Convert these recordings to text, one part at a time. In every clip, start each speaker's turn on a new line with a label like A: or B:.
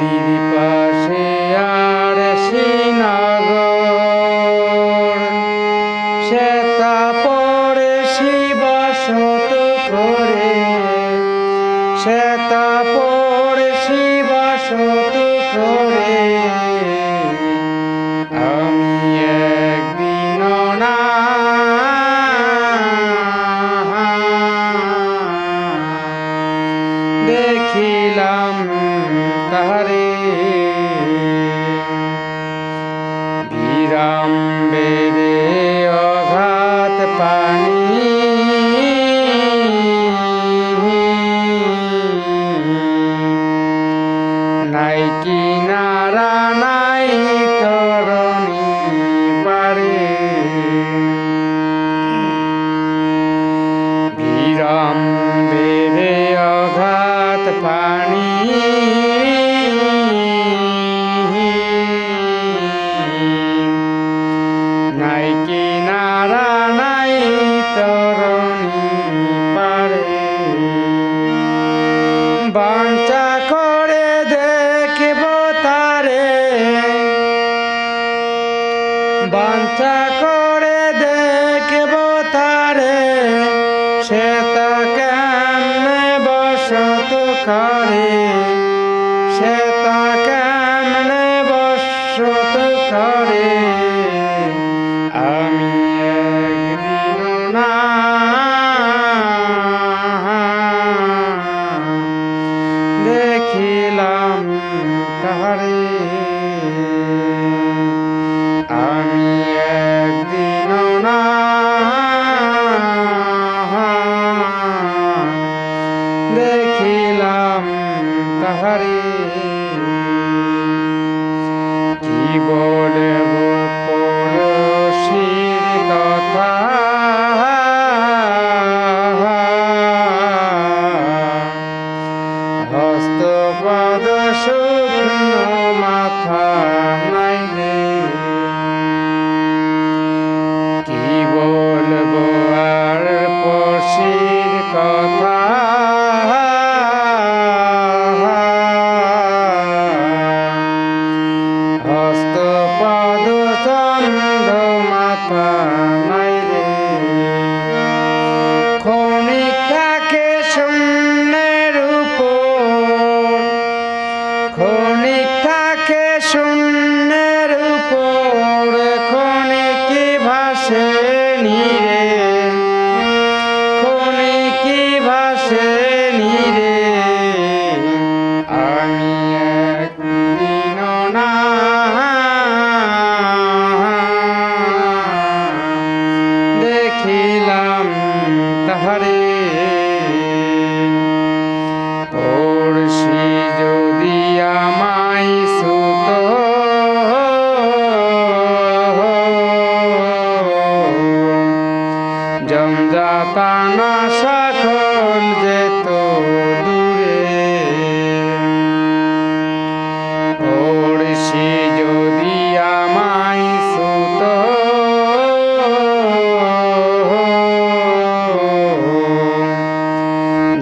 A: বাড়ির পাশে আর শ্রীনগর, শ্বেতা পরে শিবসত করে, শ্বেতা পরে শিবসত করে। আমি একদিন না দেখিলাম তাহারে, বিরাম বেড়ে অঘাত পানি, নাই কিনারা নাই তরণী পারে। বিরাম বেড়ে অঘাত পানি, নাই কিনারা নাই তরণী পারে। বাঞ্ছা করে দেখব তারে, বাঞ্ছা করে দেখব তারে, শ্বেতা কেমনে বসত করে, শ্বেতা কেমনে বসত করে। আমি একদিন না দেখিলাম তাহারে, আমি একদিন না দেখিলাম তাহারে। কি বলব পড়শির কথা, হস্ত পদ শুকনো মাথা নাই রে। কি বলবো আর পড়শির কথা, হস্ত পদ চন্দ মাথা নাই রে। ক্ষণিক থাকে শূন্যের উপর, ক্ষণিক থাকে শূন্যের উপর, ক্ষণিক ভাসে নীরে, ক্ষণিক ভাসে নীরে। আমি একদিন না দেখিলাম তাহারে, পড়শি যদি আমায় সুত, জমজাতানা সকল যেত দূরে। পড়শি যদি আমায় সুত,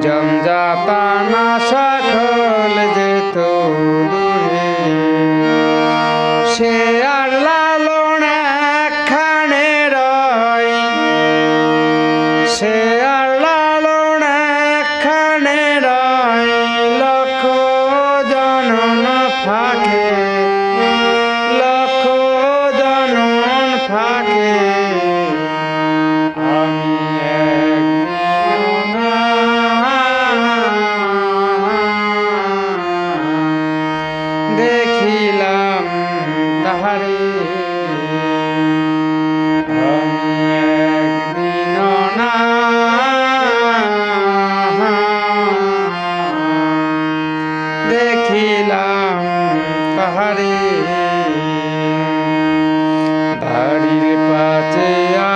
A: জমজাতানা সকল যেত দূরে। সে আর লালন একখানে রয়, সে আর লালন একখানে রয়, লক্ষ জনন ফাঁকে, লক্ষ জনন ফাঁকে। আমি একদিন না দেখিলাম তাহারে, আমি একদিন না দেখিলাম তাহারে। বাড়ির পাশে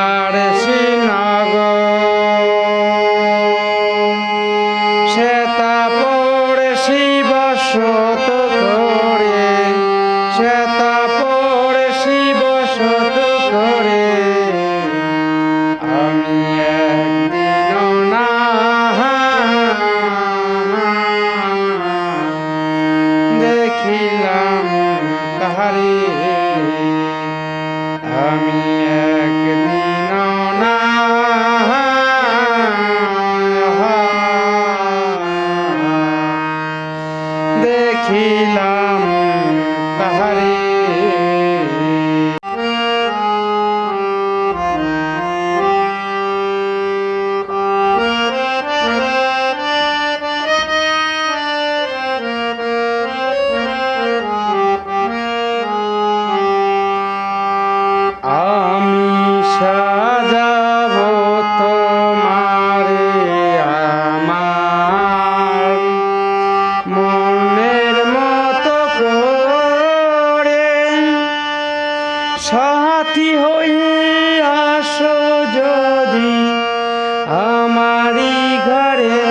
A: আর শ্রীনগর, শ্বেতা পরে শিবসত করে, শ্বেতা পরে শিবসত করে। আমি একদিন না দেখি দেখিলাম তাহারে সাথী হয়ে আসো যদি আমারি ঘরে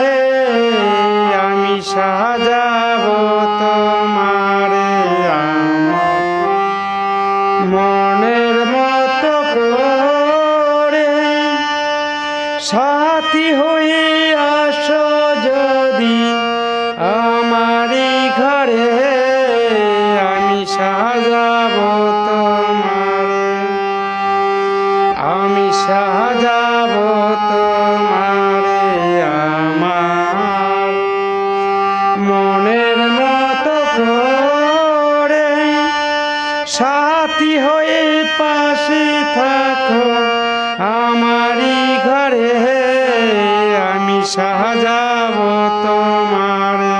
A: আমি সাজাবো তোমারে আমার মনের মতো করে সাথী হয়ে আসো যদি আমারি ঘরে আমি সাজাবো আমি সাজাবো তোমারে আমার মনের মতো করে সাথী হয়ে পাশে থাকো আমারি ঘরে আমি সাজাবো তোমারে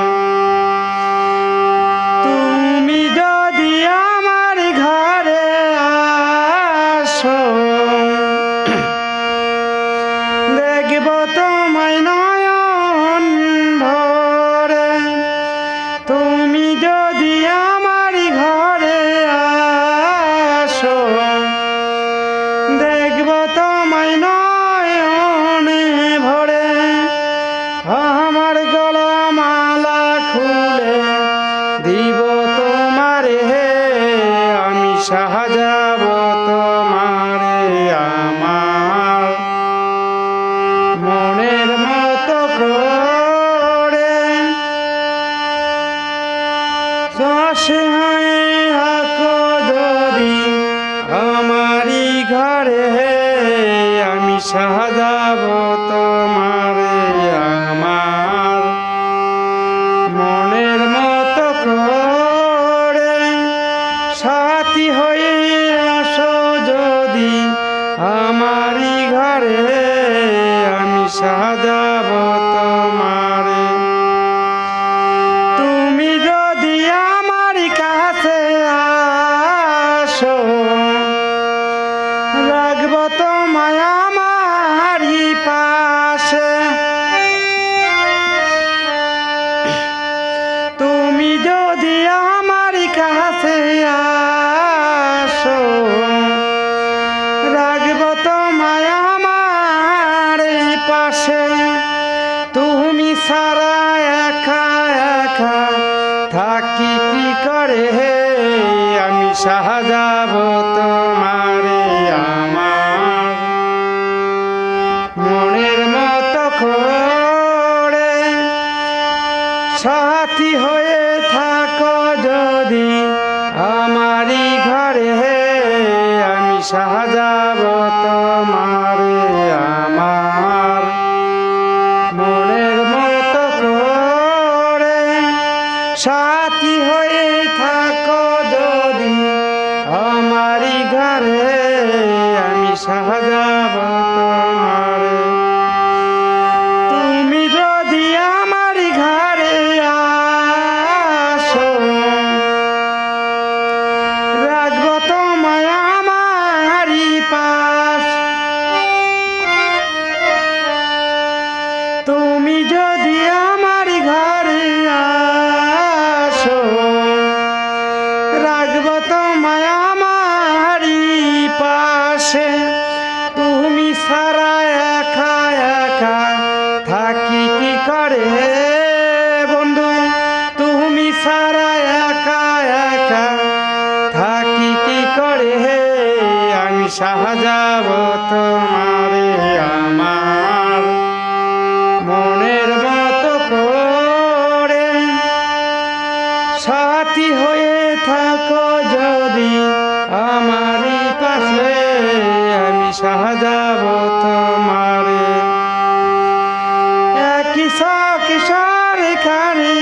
A: তুমি যদি আমার ঘরে আসো দেখব তোমায় নয়ন ভরে তুমি যদি আমার ঘরে আসো দেখব তোমায় নয়নে ভরে আমার গলা মালা খুলে দিব তোমারে আমি সাজাবো তোমারে আমার মনের মতো করে সাথী হয়ে থাকো যদি আমারি ঘরে আমি সাজাবো তোমারে আমার মনের মতো করে সাথী হয়ে আসো যদি আমারি ঘরে আমি সাজাবো তোমারে তুমি যদি আমার কাছে আসো রাখবো তোমায় আমারি পাশে তুমি যদি আমার কাছে আসো রাখবো তোমায় আমার পাশে তুমি সারা একা একা থাকি কি করে আমি সাজাবো তোমারে আমার মনের মতো করে সাথী হয়ে থাকো যদি আমারি ঘরে আমি সাজাবো তোমারে আমার মনের মতো করে সাথী হয়ে থাকো যদি আমারি ঘরে আমি সাজাবো তোমারে তুমি যদি আমার ঘরে আসো রাখবো তোমায় আমারি পাশ তুমি যদি আমার ঘরে আসো রাখবো তোমায় আমারি পাশে তুমি সারা একা একা থাকি কি করে বন্ধু তুমি সারা একা একা থাকি কি করে আমি সাজাবো তোমারে আমার মনের মতো করে সাথী হয়ে থাকো যদি আমারি পাশে আমি সাজাবো তোমারে কিশোর কিশোর খানি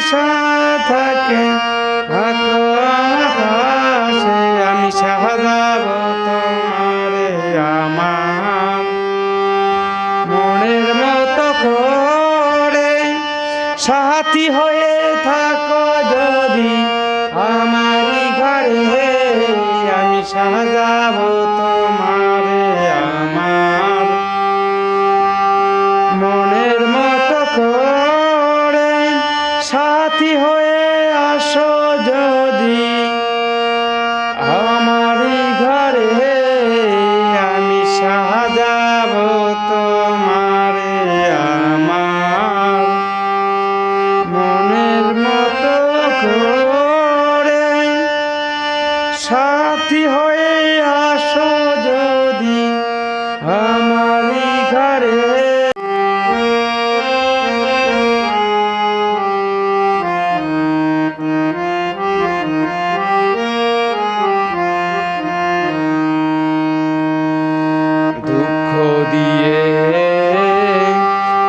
A: আশা থাকে থাকো আমার পাশে আমি সাজাবো তোমারে আমার মনের মতো করে সাথী হয়ে থাকো যদি আমারই ঘরে আমি সাজাবো তোমারে আমার মনের মতো করে সাথী হয়ে আসো যদি আমারই ঘরে আমি সাজাবো তোমারে আমার মনের মতো করে সাথী হয়ে আসো যদি আমারই ঘরে দুঃখ দিয়ে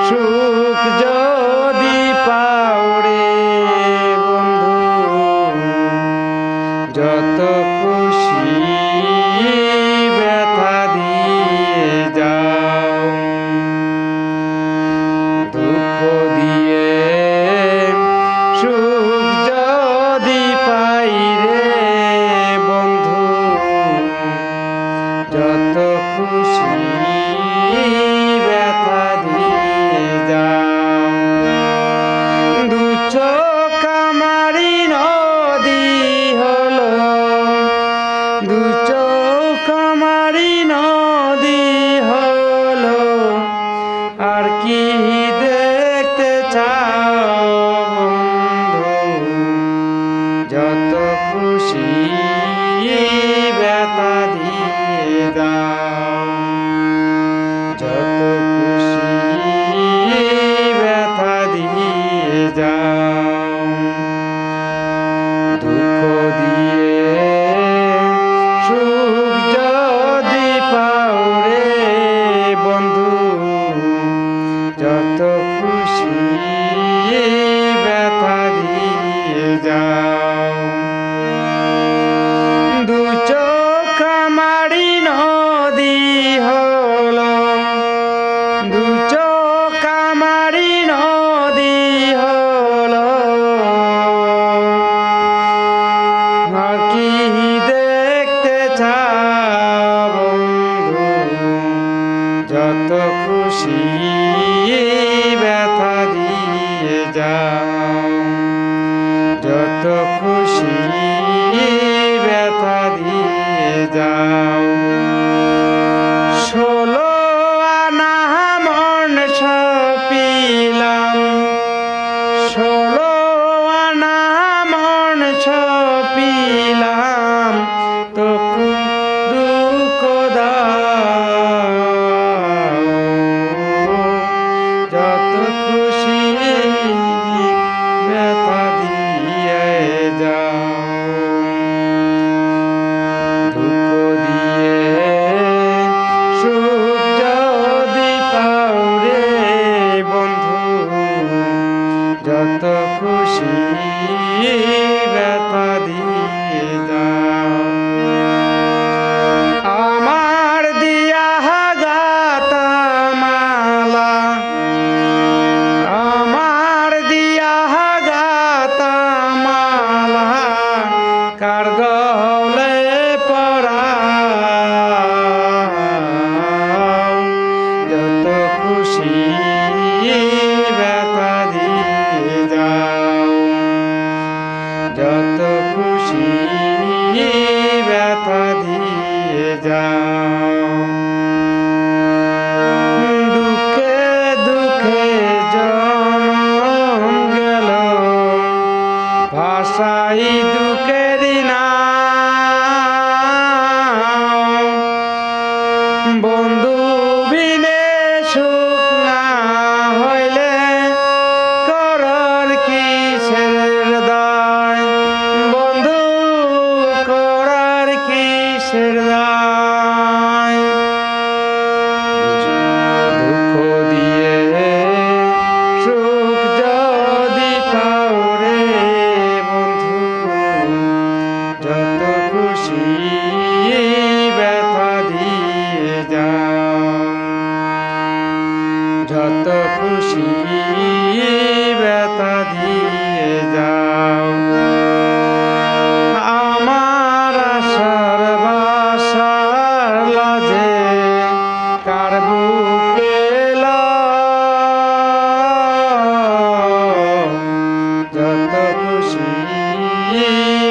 A: সুখ যদি পাওরে বন্ধু যত খুশি ব্যথা দিয়ে যাও দুঃখ দিয়ে সুখ যদি পাই রে বন্ধু যত খুশি ব্যথা দিয়ে যাও দু চোখ আমারই নদী হলো দু চোখ আমারই নদী হলো আর কি দেখতে চাও বন্ধু যত খুশি ব্যথা দিয়ে দাও যত খুশি ব্যথা দিয়ে যাও দুঃখ দিয়ে সুখ যদি পাও রে বন্ধু যত খুশি ব্যথা দিয়ে যাও দু চোখ আমারই নদী হলো দু চোখ আমারই নদী হলো আর কি দেখতে চাও বন্ধু যত খুশি ব্যথা দিয়ে যাও যত খুশি ব্যথা দিয়ে যাও 16 আনা মন সপিলাম 16 আনা মন সপিলাম তো দুঃখ দাও যত খুশি ব্যথা দিয়ে যাও দুঃখ দিয়ে সুখ যদি পাও রে বন্ধু যত খুশি ব্যথা দিয়ে যাও আমার দিয়া গাতা মালা আমার দিয়া গাতা মালা কার গলে পরাও যত খুশি ব্যথা দিয়ে যাও যত খুশি ব্যথা দিয়ে যাও দুঃখে দুঃখে জনম গেল ভাষাই দুঃখেরই নাও বন্ধু বিনে সুখ না হইলে করার কিসের দায় বন্ধু করার কিসের দায় দুঃখ দিয়ে সুখ যদি পাও রে খুশি ব্যথা দিয়ে যাও, যত খুশি ব্যথা দিয়ে যাও। আমার আশার বাসার লাজে কার বুকে যত খুশি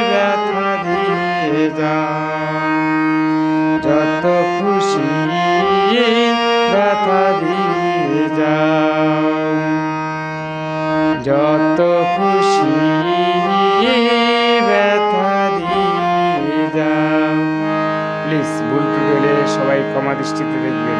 A: ব্যথা দিয়ে যাও, যত খুশি ব্যথা দিয়ে যাও, যত খুশি ব্যথা দিয়ে যাও। প্লিজ ভুল টুট হলে সবাই ক্ষমা দৃষ্টিতে দেখবেন।